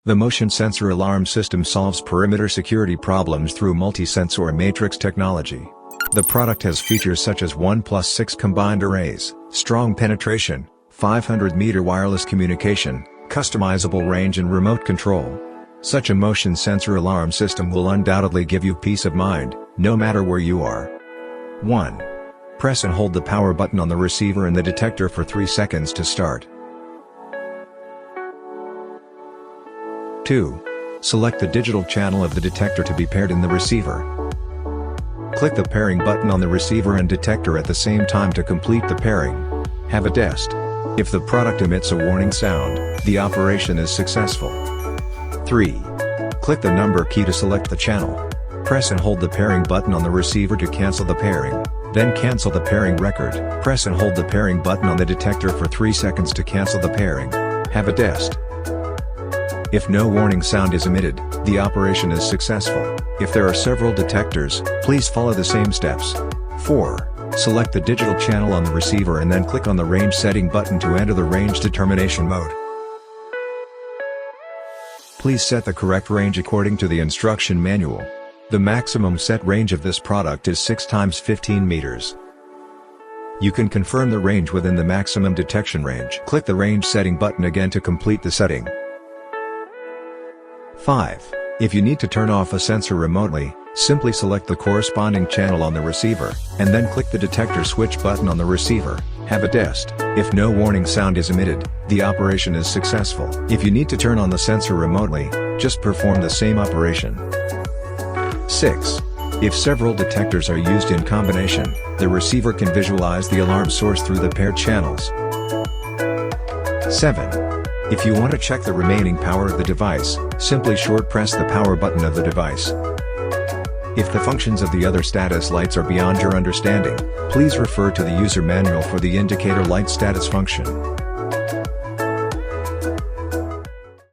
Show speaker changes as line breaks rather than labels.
The motion sensor alarm system solves perimeter security problems through multi-sensor matrix technology. The product has features such as 1+6 combined arrays, strong penetration, 500-meter wireless communication, customizable range and remote control. Such a motion sensor alarm system will undoubtedly give you peace of mind, no matter where you are. 1. Press and hold the power button on the receiver and the detector for 3 seconds to start. 2. Select the digital channel of the detector to be paired in the receiver. Click the pairing button on the receiver and detector at the same time to complete the pairing. Have a test. If the product emits a warning sound, the operation is successful. 3. Click the number key to select the channel. Press and hold the pairing button on the receiver to cancel the pairing, then cancel the pairing record. Press and hold the pairing button on the detector for 3 seconds to cancel the pairing. Have a test. If no warning sound is emitted, the operation is successful. If there are several detectors, please follow the same steps. 4. Select the digital channel on the receiver and then click on the range setting button to enter the range determination mode. Please set the correct range according to the instruction manual. The maximum set range of this product is 6 × 15 meters. You can confirm the range within the maximum detection range. Click the range setting button again to complete the setting. 5. If you need to turn off a sensor remotely, simply select the corresponding channel on the receiver, and then click the detector switch button on the receiver. Have a test. If no warning sound is emitted, the operation is successful. If you need to turn on the sensor remotely, just perform the same operation. 6. If several detectors are used in combination, the receiver can visualize the alarm source through the paired channels. 7. If you want to check the remaining power of the device, simply short press the power button of the device. If the functions of the other status lights are beyond your understanding, please refer to the user manual for the indicator light status function.